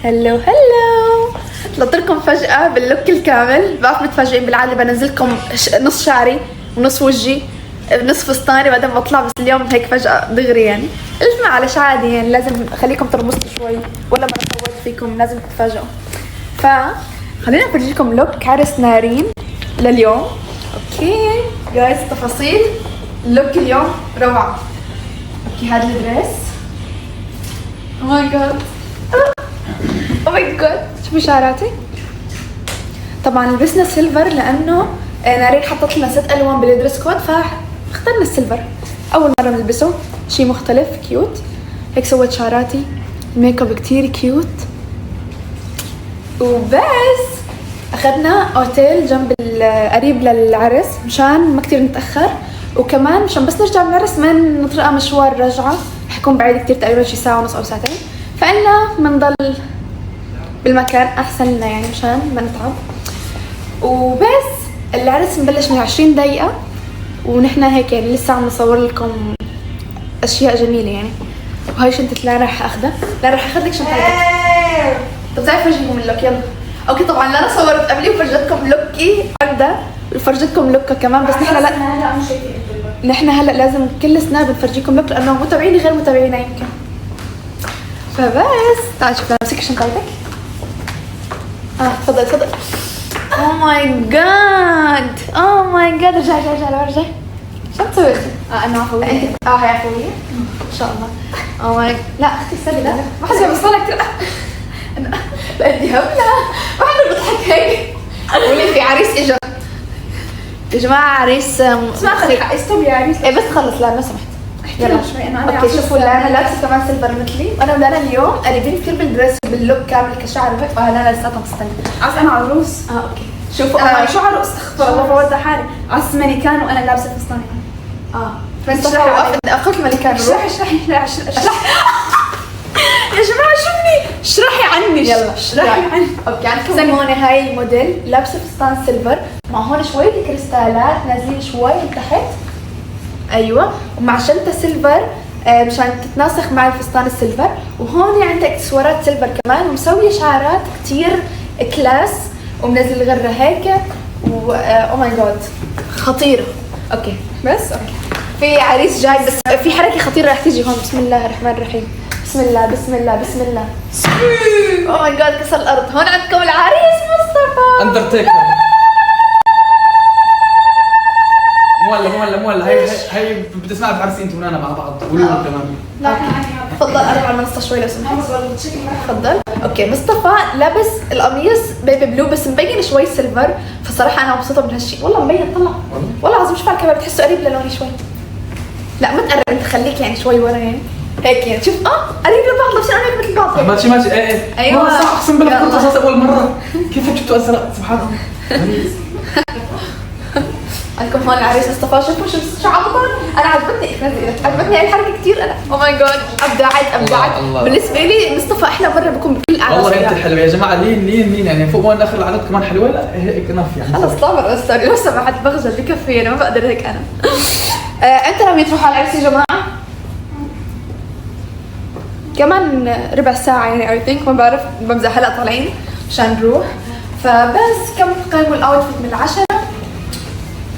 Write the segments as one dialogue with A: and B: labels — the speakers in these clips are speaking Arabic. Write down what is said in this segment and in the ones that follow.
A: هلو هلو. طلعت لكم فجأة باللوك الكامل. بعرف متفاجئين، بالعادة بنزلكم نص شعري ونص وجهي نص فستاني بعدين بطلع، بس اليوم هيك فجأة دغري يعني. قلت معلش عادي يعني، لازم خليكم ترمستوا شوي ولا ما سويت فيكم، لازم تتفاجئوا. خلينا افرجيكم لوك عرس نارين لليوم. اوكي جايز، تفاصيل اللوك اليوم روعة. اوكي هذا الدريس، او ماي جاد او ماي جاد، شوفوا شعراتي. طبعا لبسنا سيلفر لانه نارين حطت لنا 6 الوان بالدريس كود، فاخترنا السيلفر. اول مره نلبسه، شيء مختلف كيوت. هيك سويت شعراتي، الميك اب كتير كيوت. وبس اخذنا اوتيل جنب قريب للعرس مشان ما كتير نتاخر، وكمان مشان بس نرجع من العرس ما نطرقها مشوار رجعه، حيكون بعيد كتير، تقريبا شي ساعه ونص او ساعتين، فقلنا بنضل بالمكان احسن لنا يعني مشان ما نتعب. وبس العرس مبلش من 20 دقيقه، ونحن هيك يعني لسه عم نصور لكم اشياء جميله يعني. وهاي شنطه لا راح اخذها، لا راح اخذ لك شنطتك. طب تعرف فرجيكم اللوك، يلا. اوكي طبعا لا انا صورت قبلي وفرجتكم لوكي عقده وفرجتكم لوكا كمان، بس نحن لا، نحن هلا لازم كل سنه بنفرجيكم لوك لانه متابعيني غير متابعينا يمكن. فبس تعال شوف، امسك شنطتك. تفضل تفضل. اوه ماي جاد، اوه ماي جاد، رجع ارجع. شو سويتي؟ انا عفويه. انت هي عفويه؟ ان شاء الله. اوه ماي، لا اختي استني، لا ما حدا بيوصلك كثير. لا انت هبله، ما حدا بيضحك هيك. قولي في عريس اجا يا جماعه، عريس
B: اسمع استوب يا عريس.
A: ايه بس خلص، لا ما سمحت.
B: يلا شوي. انا
A: اوكي شوفوا، لا انا لابسه كمان سيلفر مثلي، وانا ولانا اليوم قريبين كثير بالدريس باللوك كامل كشعر وهيك، فهلا لساتها مستنيه.
B: انا عروس.
A: اوكي شوفوا.
B: شو عروس؟ استغفر الله بودع حالي. عروس مانيكان وانا لابسه فستاني.
A: فاشرحي اخوك ملكان.
B: اشرحي يا جماعه شوفني، اشرحي عني.
A: يلا
B: اشرحي عني.
A: اوكي عندكم هون هاي الموديل لابسه فستان سيلفر مع هون شويه كريستالات نازلين شوي لتحت، ايوه، ومع شنطه سيلفر مشان تتناسق مع الفستان السيلفر، وهون عندك اكسسوارات سيلفر كمان، ومسويه شعرات كتير كلاس، ومنزل غره هيك، و او ماي جاد خطيره. اوكي
B: بس اوكي
A: في عريس جاي، بس في حركه خطيره رح تيجي هون. بسم الله الرحمن الرحيم. بسم الله بسم الله بسم الله. اوه ماي جاد كسر الارض. هون عندكم العريس مصطفى
C: اندرتيكر. مولع هي بدي اسمعها بعرسي انت وانا مع بعض، قولوا كمان.
B: لا
A: تفضل قرب على المنصه شوي لو سمحت. تفضل. اوكي مصطفى لابس القميص بيبي بلو بس مبين شوي سيلفر، فصراحه انا مبسوطه من هالشيء. والله مبين، طلع والله العظيم. شوف على الكاميرا بتحسه قريب للوني شوي. لا ما تقرب انت، خليك يعني شوي ورا يعني هيك يعني. شوف قريب لبعض، لابسين انا مثل بعض.
C: ماشي ايه
A: ايوه
C: صح، اقسم بالله كنت اساس اول مره. كيف جبتوا ازرق؟ سبحان الله.
A: عندكم هون العريس مصطفى. شوفوا شو عبطان. انا عجبتني هاي الحركه كثير. انا او ماي جاد ابدعت. بالنسبه لي مصطفى احلى مره بكون بكل الاعراس.
C: والله انت حلوه يا جماعه. لين يعني فوق وين اخر العدد كمان حلوه. لا هيك ناف يعني.
A: خلص طابر استوري لو سمحت، بخجل بكفي انا ما بقدر هيك انا. انت ناوي تروحوا على العرس يا جماعه؟ كمان ربع ساعه يعني اي ثينك، ما بعرف، بمزح هلا طالعين مشان نروح. فبس كم تقيموا الاوتفيت من 10؟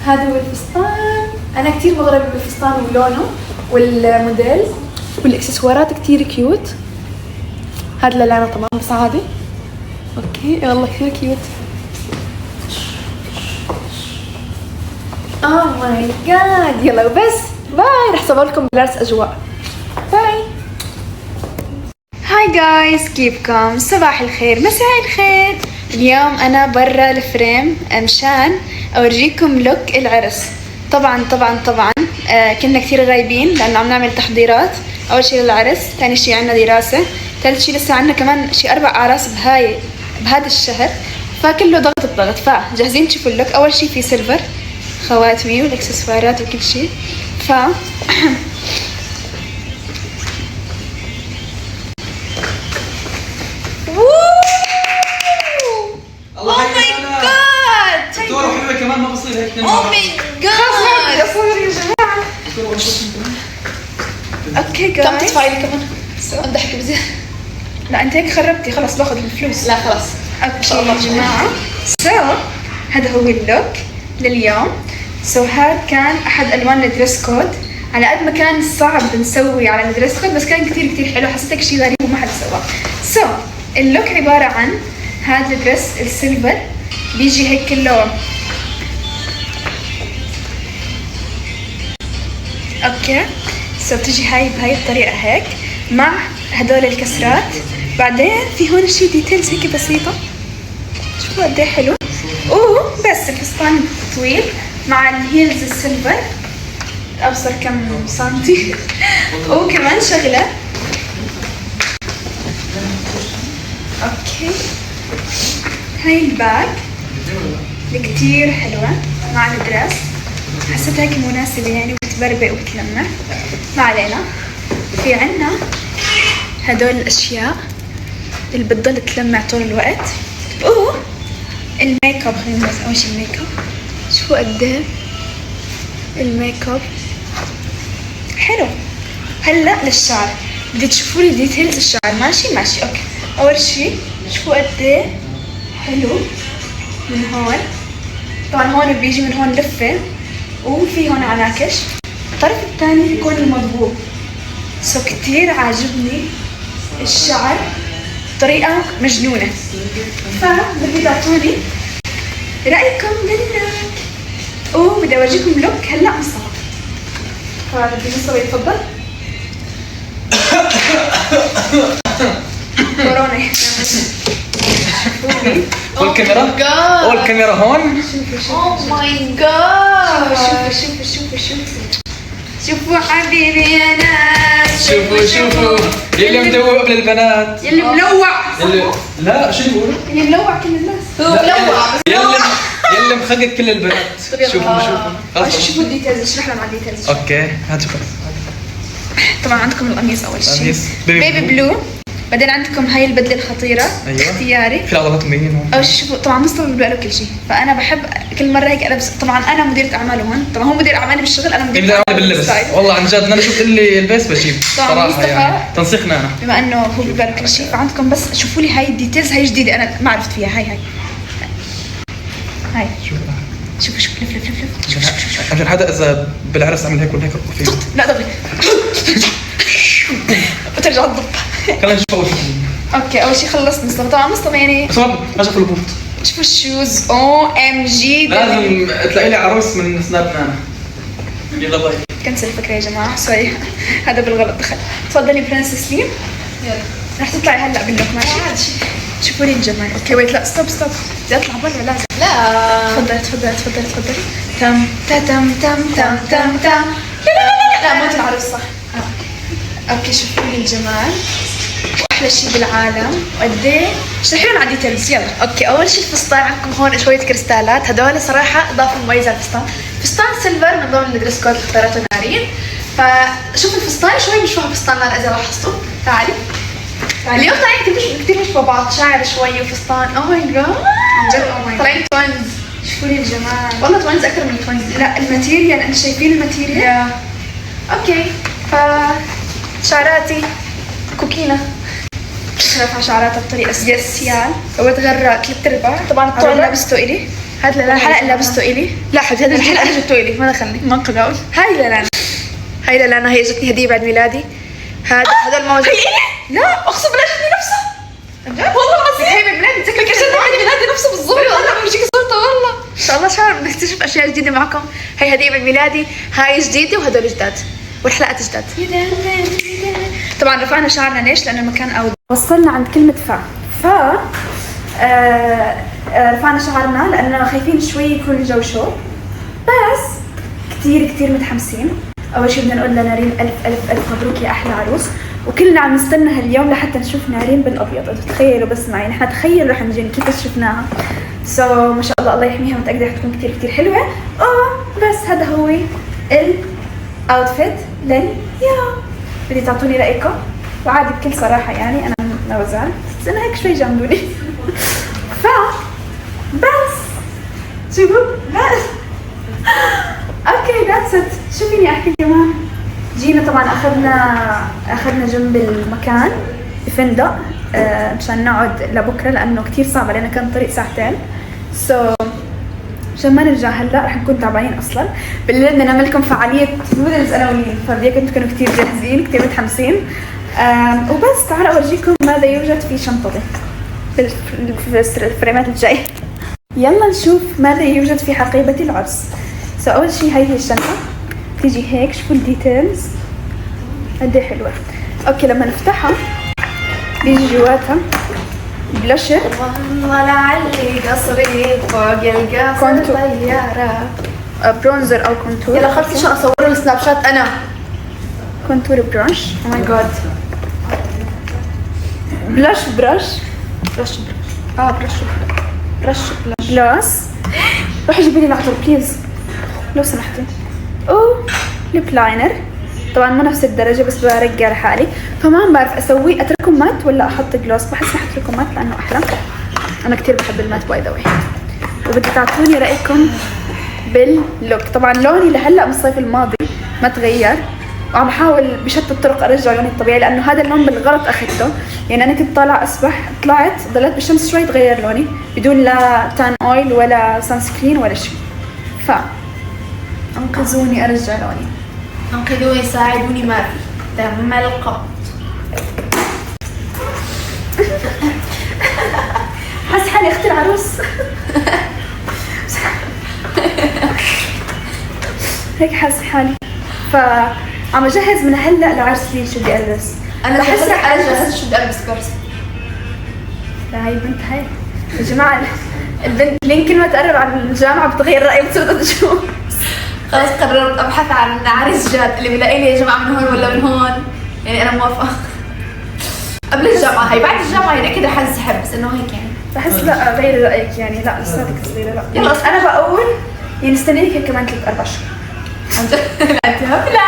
A: هذا هو الفستان. انا كثير مغرمه بالفستان ولونه والموديل والاكسسوارات كثير كيوت. هذا للانا طبعا بس عادي. اوكي والله كثير كيوت. اوه ماي جاد. يلا وبس باي. رح صور لكم بالعرس اجواء. باي. هاي جايز، كيفكم؟ صباح الخير مساء الخير. اليوم انا برا الفريم مشان اورجيكم لوك العرس. طبعا كنا كثير غايبين لانه عم نعمل تحضيرات. اول شيء للعرس، ثاني شيء عنا دراسه، ثالث شيء لسه عنا كمان شيء 4 اعراس بهذا الشهر، فكله ضغط بضغط. فجاهزين تشوفوا اللوك. اول شيء في سيلفر، خواتمي والاكسسوارات وكل شيء.
C: الله
A: جاد
C: صورة حلوة كمان، ما بصير هيك.
A: اوه ماي جاد.
B: يا جماعه
A: اوكي جايز. كم تدفعي لي كمان؟ امدحك بزيادة.
B: لا انت هيك خربتي، خلص باخذ الفلوس.
A: لا خلاص.
B: اوكي يا جماعه، هذا هو اللوك لليوم. هذا كان احد الوان الدريس كود. على قد ما كان صعب نسوي على الدريس كود بس كان كثير حلو، حسيت هيك شيء غريب وما حدا سواه. اللوك عباره عن هذا الدريس السيلفر، بيجي هيك كله اوكي. بتجي هاي بهاي الطريقه هيك مع هدول الكسرات. بعدين في هون شي ديتيلز هيك بسيطه، شوفوا قد ايه حلو. بس الفستان طويل مع الهيلز السيلفر، ابصر كم سنتي. وكمان شغله اوكي، هاي الباج اللي كتير حلوه مع الدرس، حسيتها هيك مناسبه يعني وبتبربق وبتلمع. ما علينا، في عنا هدول الاشياء اللي بتضل تلمع طول الوقت. الميك اب، خلينا نبص اول شي الميك اب. شوفوا قد ايه الميك اب حلو. هلا للشعر، بدي تشوفوا لي ديتيلز الشعر. ماشي اوكي. اول شي شوفوا قد ايه حلو من هون. طبعا هون بيجي من هون لفه، وفي هون عناكش. الطرف الثاني بيكون المضبوط. كتير عاجبني الشعر بطريقه مجنونه. فبدي تعطوني رايكم باللوك. بدي اورجيكم لوك هلا مصطفى. فبدي مصطفى يتفضل. كورونا.
C: والكاميرا هون.
A: اوه ماي جاد.
B: شوفوا حبيبي يا ناس.
C: شوفوا يلي مدوق قبل البنات،
B: يلي ملوع.
C: لا شو بيقولوا؟
B: يلي ملوع كل الناس.
A: هو ملوع بس
C: يلي مخقق كل البنات.
B: شوفوا الديتيلز، اشرح لهم على الديتيلز.
C: اوكي هات شوف.
B: طبعا عندكم القميص اول شيء
C: قميص
B: بيبي بلو. بعدين عندكم هاي البدله الخطيره.
C: أيوة.
B: اختياري
C: في العضلات مبينين هون.
B: او شوفوا طبعا مصطفى بيبقى له كل شيء، فانا بحب كل مره هيك البس. طبعا انا مديره اعماله هون، طبعا هو مدير اعمالي بالشغل، انا مدير
C: اعمالي باللبس. والله عن جد انا شفت اللي البس بجيب صراحه، يعني تنسيقنا انا
B: بما انه هو بيبقى له كل شيء. فعندكم بس شوفوا لي هاي الديتيلز، هاي جديده انا ما عرفت فيها. هاي شوفوا لف.
C: عشان حدا اذا بالعرس عمل هيك ولا هيك فيه.
B: لا دغري وترجع تضب.
C: خلينا نشوف اول شيء.
B: اوكي اول شيء خلصت مصطفى. طبعا مصطفى يعني
C: بس ما شاف البوت.
B: شوفوا الشوز. OMG
C: لازم تلاقي لي عروس من سناب نانا. يلا باي.
B: كنسل الفكره يا جماعه، سوري هذا بالغلط دخل. تفضلي برنسس ليم.
A: يلا
B: رح تطلعي هلا باللوك. ماشي شوفوا لي الجمال. اوكي ويت، لا ستوب بدي اطلع برا لازم.
A: لا
B: تفضلي. تم تم تم تم تم تم. لا موت العروس صح. اوكي شوفوا لي الجمال واحلى شيء بالعالم وقد ايه. اشرحي لنا على الديتيلز يلا.
A: اوكي، اول شيء الفستان عندكم هون شويه كريستالات، هدول صراحه اضافه مميزه على الفستان. فستان سيلفر من ضمن الدريس كود اللي اختارته نارين. فشوف الفستان شوي بيشبه فستان نار اذا لاحظتوا. تعالي اليوم طالعين كثير مشبه بعض، شعر شوي وفستان. اوه ماي جاد
B: عن جد اوه ماي جاد.
A: طالعين توينز.
B: شوفوا لي الجمال.
A: والله توينز اكثر من توينز.
B: لا الماتيريال، انتم شايفين الماتيريال؟
A: اوكي شعراتي كوكينه.
B: رافعه شعراتها بطريقه سبيسيال وتغرق 3/4.
A: طبعا
B: الطول لابسته الي.
A: هذا لا
B: الحلقه اللي لابسته الي.
A: لا حبيبتي هذا الحلقه انا جبته لي، ما دخلني.
B: ما قدر.
A: هاي لانا هي جتني هديه بعد ميلادي. هذا الموجود.
B: لا اقسم بالله جتني نفسها.
A: والله العظيم هي بعد ميلادي تذكري
B: كيف جتني بعد ميلادي نفسها بالضبط. والله بورجيكي صورتها والله.
A: ان شاء الله شهر بنكتشف اشياء جديده معكم. هي هديه بعد ميلادي، هاي جديده وهدول جداد والحلقات جداد.
B: طبعا رفعنا شعرنا ليش؟ لانه المكان اوت. وصلنا عند كلمه رفعنا شعرنا لانه خايفين شوي يكون الجو شو، بس كتير متحمسين. اول شيء بدنا نقول لنارين الف مبروك يا احلى عروس، وكلنا عم نستنى هاليوم لحتى نشوف نارين بالابيض. انتوا تخيلوا بس معي، نحن تخيل رح نجي كيف شفناها. ما شاء الله يحميها، متاكده رح تكون كتير حلوه. بس هذا هو الاوتفيت لليوم. بدي تعطوني رايكم وعادي بكل صراحه، يعني انا ما بزعل بس انا هيك شوي جامدوني. بس شوفوا بس اوكي ذاتس ات. شو فيني احكي كمان؟ جينا طبعا اخذنا جنب المكان بفندق مشان نقعد لبكره لانه كتير صعب علينا، كان طريق ساعتين. عشان ما نرجع هلا رح نكون تعبانين اصلا. بالليل بدنا نعمل لكم فعاليه نودلز انا ومين، فبديكم تكونوا كتير جاهزين كتير متحمسين. وبس تعالوا اورجيكم ماذا يوجد في شنطتي في الفريمات الجايه. يلا نشوف ماذا يوجد في حقيبه العرس. اول شيء هي الشنطه تيجي هيك، شوفوا الديتيلز قد ايه حلوه. اوكي لما نفتحها بيجي جواتها بلاشر،
A: والله لعلي قصري فوق القصر
B: كونتور.
A: طيارة،
B: برونزر او كونتور.
A: يلا خلصي شو اصور له سناب شات انا.
B: كونتور برش،
A: او ماي جاد.
B: بلاش برش،
A: برش برش برش
B: جلاس. روحي جيبي لي العطر بليز لو سمحتي. ليب لاينر، طبعا مو نفس الدرجه بس برجع لحالي، فما بعرف اسوي اتركه مات ولا احط جلوس. بحس رح اتركه مات لانه احلى، انا كتير بحب المات باي ذا واي. وبدي تعطوني رايكم باللوك. طبعا لوني لهلا من الصيف الماضي ما تغير، وعم احاول بشتى الطرق ارجع لوني الطبيعي لانه هذا اللون بالغلط اخذته. يعني انا كنت طالعه اسبح، طلعت ضليت بالشمس شوي تغير لوني بدون لا تان اويل ولا سان سكرين ولا شيء. ف انقذوني ارجع لوني.
A: انقذوني ساعدوني، ما في تم القط.
B: حاسه حالي اختي العروس. هيك حاسه حالي. فعم اجهز من هلا لعرس لي شو بدي البس.
A: انا
B: بحس
A: بحس
B: رح
A: انا
B: ألبس.
A: جهزت شو بدي البس كرسي.
B: لا هاي البنت هاي يا جماعه، البنت لين كل ما تقرب على الجامعه بتغير رايي بتصير تشوف.
A: خلاص قررت ابحث عن عريس جاد اللي بلاقي لي يا جماعه من هون ولا من هون. يعني انا موافقه. قبل الجامعه هي، بعد الجامعه يعني اكيد رح انسحب، بس انه هيك يعني.
B: بحس لا غيري رايك يعني، لا لساتك صغيره لا.
A: يلا.
B: انا بقول يعني استنيني هيك كمان 3-4 شهور.
A: انت هبله.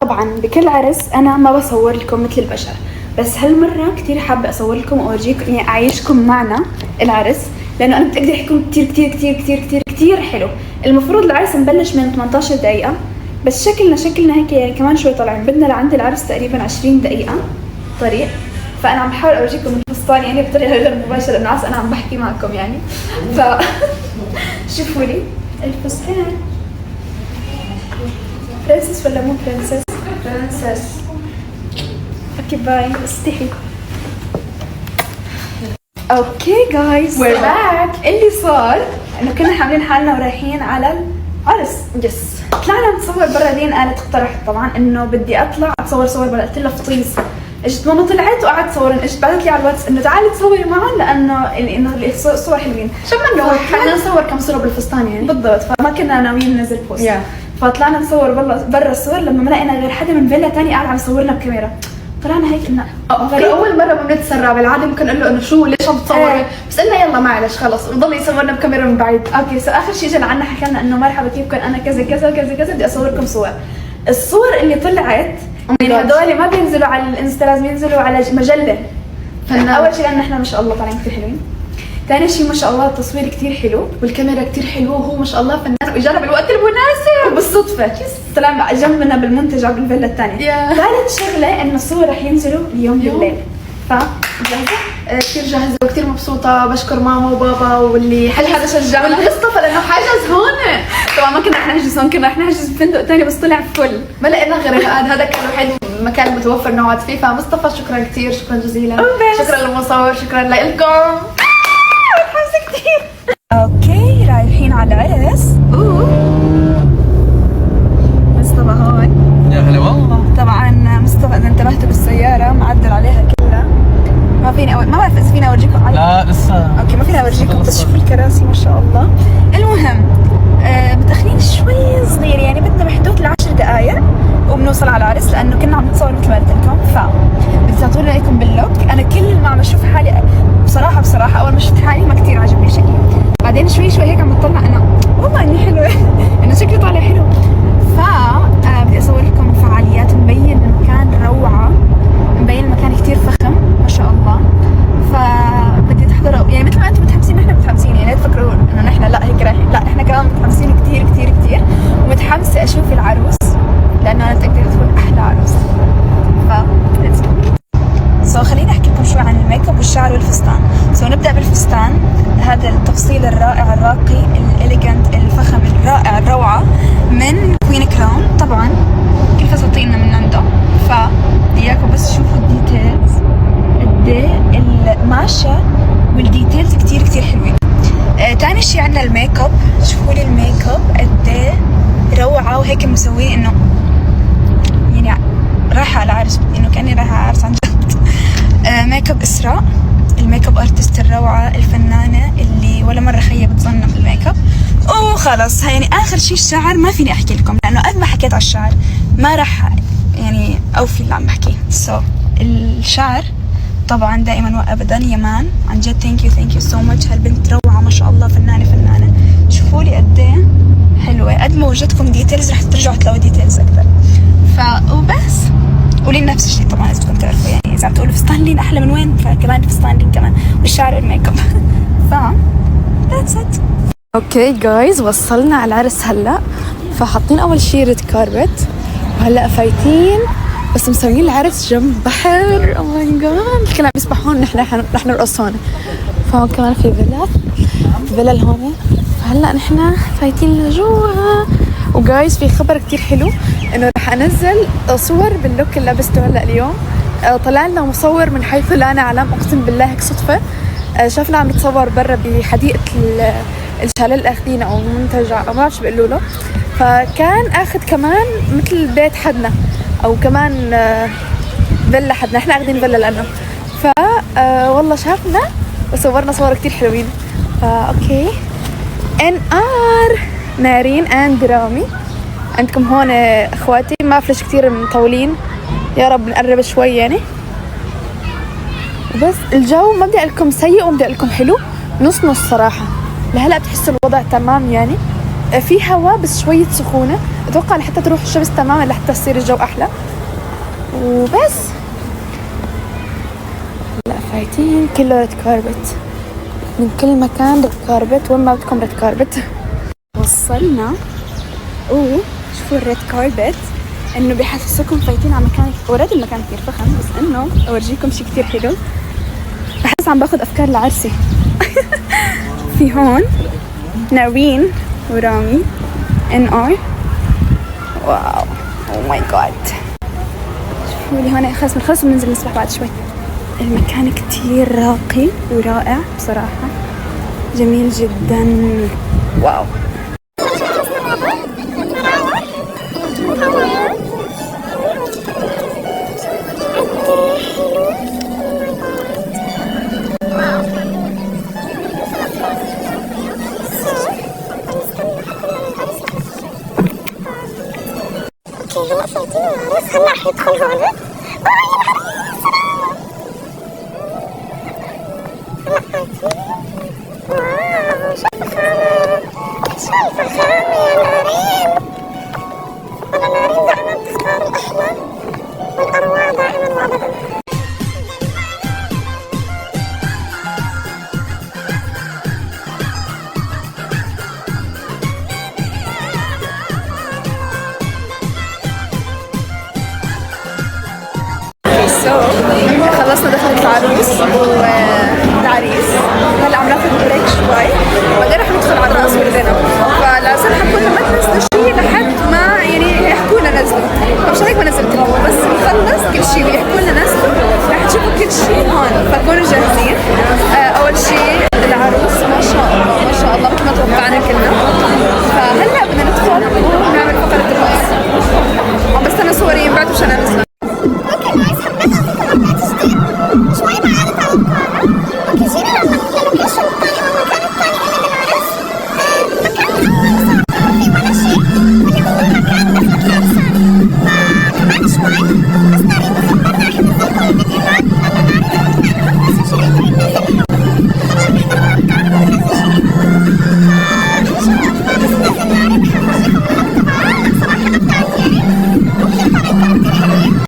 B: طبعا بكل عرس انا ما بصور لكم مثل البشر، بس هالمره كثير حابه اصور لكم واورجيكم يعني اعيشكم معنا العرس، لانه انا متاكده حيكون كثير كثير كثير كثير كثير كثير حلو. المفروض العرس نبلش من 18 دقيقه، بس شكلنا هيك يعني كمان شوي طالعين، بدنا لعند العرس تقريبا 20 دقيقه طريق. فانا عم بحاول اورجيكم الفستان يعني بطريقه غير مباشره لانه عارفه انا عم بحكي معكم يعني. ف شوفوا لي الفستان. برنسس ولا مو برنسس؟
A: برنسس.
B: اوكي باي، استحي. اوكي جايز
A: We're back.
B: اللي صار انه كنا حاملين حالنا ورايحين على العرس.
A: يس.
B: طلعنا نصور برا. لين قالت اقترحت طبعا انه بدي اطلع اتصور برا، قلت لها فطيس. اجت ماما طلعت وقعدت تصور، اجت بعثت لي على الواتس انه تعالي تصوري معهم لانه الصور حلوين.
A: شو بدنا حنا نصور كم صوره بالفستان يعني.
B: بالضبط، فما كنا ناويين ننزل بوست.
A: Yeah.
B: فطلعنا نصور برا الصور، لما ما لقينا غير حدا من فيلا تاني قاعد عم يصورنا بكاميرا. طلعنا هيك انه
A: اول مره بنتسرع، بالعاده ممكن نقول له انه شو ليش عم تصوري،
B: إيه.
A: بس قلنا يلا معلش خلص نضل يصورنا بكاميرا من بعيد.
B: اوكي اخر شيء اجى لعنا حكى لنا انه مرحبا كيفكم، انا كذا كذا كذا كذا بدي اصوركم صور. الصور اللي طلعت يعني هدول ما بينزلوا على الانستا، لازم ينزلوا على مجله. اول شيء لان احنا ما شاء الله طالعين كثير حلوين. ثاني شيء ما شاء الله التصوير كثير حلو
A: والكاميرا كتير حلوه، وهو ما شاء الله فنان وإجانا بالوقت المناسب.
B: وبالصدفه طلع جنبنا بالمنتجع بالفيلا الثانيه. ثالث شغله انه الصور رح ينزلوا اليوم بالليل. جاهزه؟
A: كثير جاهزه وكثير مبسوطه. بشكر ماما وبابا واللي
B: هل حدا شجعنا؟
A: والاصطفى لانه حجز هون.
B: طبعا ما كنا رح نحجز هون، كنا رح نحجز بفندق ثاني بس طلع فل.
A: ما لقينا غير هذا كان الوحيد مكان متوفر نقعد فيه. فمصطفى شكرا كثير، شكرا جزيلا. شكرا للمصور، شكرا لكم.
B: متحمسه كثير. اوكي رايحين على العرس. مصطفى هون.
C: يا هلا والله.
B: طبعا مصطفى اذا انتبهتوا بالسياره معدل عليها كلها. ما فيني ما بعرف اذا فيني اورجيكم
C: لا لسه.
B: اوكي ما فيني اورجيكم، بس شوفوا الكراسي ما شاء الله. المهم متاخرين شوي صغير يعني، بدنا بحدود ال10 دقائق وبنوصل على العرس، لانه كنا عم نتصور مثل ما قلت لكم. بدي تعطوني رايكم باللوك. انا كل ما عم اشوف حالي بصراحه اول ما شفت حالي ما كثير عجبني شكلي، بعدين شوي هيك عم بطلع انه والله اني حلوه انه شكلي طالع حلو. بدي اصور لكم فعاليات، مبين المكان روعه، مبين المكان كثير فخم ما شاء الله. فبدي تحضروا يعني مثل ما انتم متحمسين نحن متحمسين، يعني لا تفكروا انه نحن لا هيك رايحين، لا احنا كمان متحمسين كثير كثير كثير، ومتحمسه اشوف العروس لانه انا متاكده تكون احلى عروس. الميك اب والشعر والفستان. نبدأ بالفستان. هذا التفصيل الرائع الراقي الإليجنت الفخم الرائع الروعة من كوين كراون. طبعا كل فساتيننا من عنده، فإياكم بس شوفوا الديتيلز قد ايه القماشة والديتيلز كتير كتير حلوين. تاني شي عندنا الميك اب. شوفوا لي الميك اب قد ايه روعة، وهيك مسويه انه يعني رايحة على عرس، انه كأني رايحة على عرس عن جد. ميك اب إسراء، الميك اب ارتست الروعة الفنانة اللي ولا مرة خيبت ظننا بالميك اب. وخلص يعني اخر شي الشعر، ما فيني احكي لكم لانه قد ما حكيت على الشعر ما راح يعني اوفي اللي عم بحكيه. الشعر طبعا دائما وابدا يمان، عن جد ثانك يو سو ماتش. هالبنت روعة ما شاء الله، فنانة. شوفوا لي قد ايه حلوة. قد ما وجدتكم ديتيلز رح ترجعوا تلاقوا ديتيلز اكثر. وبس. ولين نفس الشيء طبعا لازم تكونوا تعرفوا، يعني اذا عم تقولوا فستان لين احلى من وين، فكمان فستان لين كمان، والشعر والميك اب. that's it.
A: اوكي جايز، وصلنا على العرس هلا. فحاطين اول شي ريد كاربت، وهلا فايتين بس مسويين العرس جنب بحر. او ماي جاد، الكل عم يسبحون، نحن رح نرقص هون. فهون كمان في فيلا هون. فهلا نحن فايتين لجوا. وجايز في خبر كتير حلو، انه رح انزل صور باللوك اللي لبسته هلا اليوم. طلع لنا مصور من حيث لا نعلم، اقسم بالله هيك صدفه. شافنا عم نتصور برا بحديقه الشاليه اللي اخذينه او المنتجع او ما بعرف شو بيقولوا له. فكان اخذ كمان مثل بيت حدنا او كمان فيلا حدنا، احنا اخذين فيلا لانه والله شافنا وصورنا صور كتير حلوين. اوكي NR نارين اند رامي. عندكم هون اخواتي، ما فلش كتير مطولين، يا رب نقرب شوي يعني. بس الجو ما بدي اقول لكم سيء وما بدي اقول لكم حلو، نص صراحه. لهلا بتحسوا الوضع تمام يعني، في هواء بس شويه سخونه. اتوقع لحتى تروح الشمس تماما لحتى يصير الجو احلى. وبس لا فايتين كله ريد كاربت من كل مكان، ريد كاربت. وين ما بدكم ريد كاربت. وصلنا. شوفوا الريد كاربت، انه بيحسسكم فايتين على مكان. اوريدي المكان كتير فخم، بس انه اورجيكم شي كتير حلو. بحس عم باخذ افكار لعرسي. في هون نارين ورامي NR. واو او ماي جاد. شوفوا لي هون، خلص بننزل نسبح بعد شوي. المكان كتير راقي ورائع بصراحة، جميل جدا. واو.
D: هلا فايتين العرس، هلا حيدخل هون. شايفة الخامة يا نارين. أنا نارين دائما تختار الأحلى والأروع دائما وأبدا.
A: خلصنا دخلت العروس والعريس، هلا عم ناخذ بريك شوي وبعدين رح ندخل على الرقص والغنى. فلازم حكوا لنا ما تنزلوا شيء لحد ما يعني يحكوا لنا نزلوا، فمشان هيك ما نزلت لكم، بس نخلص كل شيء ويحكوا لنا نزلوا رح تشوفوا كل شيء هون، فكونوا جاهزين. اول شيء العروس ما شاء الله مثل ما توقعنا كلنا. فهلا بدنا ندخل ونعمل فقرة الرقص. عم بستنى صوري ينبعتوا مشان انزل.
D: شوي بعد توقعنا. اوكي جينا لما اللوكيشن الثاني هو المكان الثاني اللي بنعرف. مكان صار في ولا شيء، واللي هو مكان دفن العرسان. فكمان شوي بس نارين بخبرنا رح ننزلكم الفيديوهات لما نعرف نحن بس شيء نقدر ننزل اليوم. طبعا نحن ما توقعنا ما ننزل شيء. ان شاء الله بس ننزل نعرف نحن لكم الطبعات صراحة بتاعتي يعني. وكل طريقة كتير حلوة.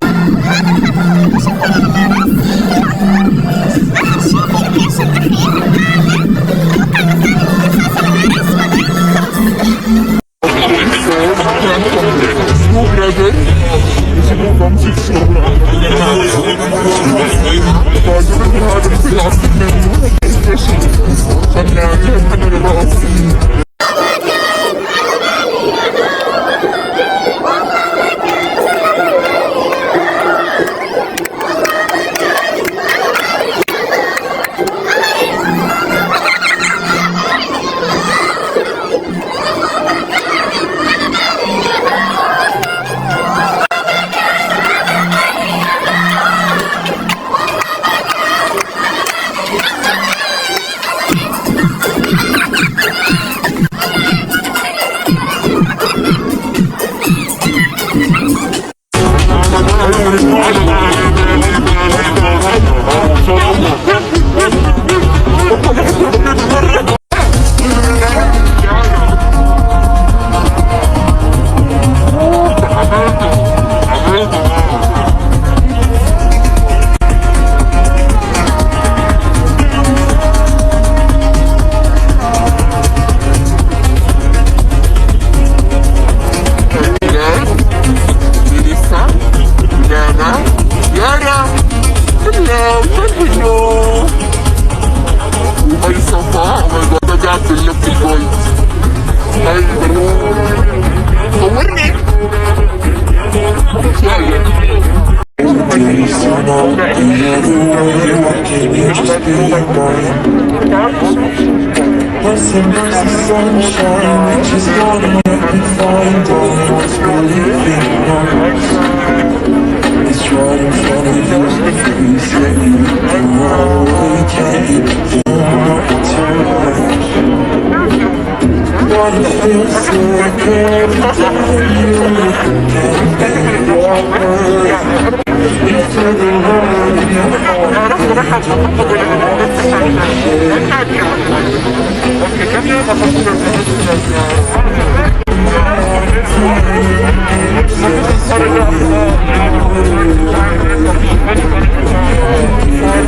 E: Thank you.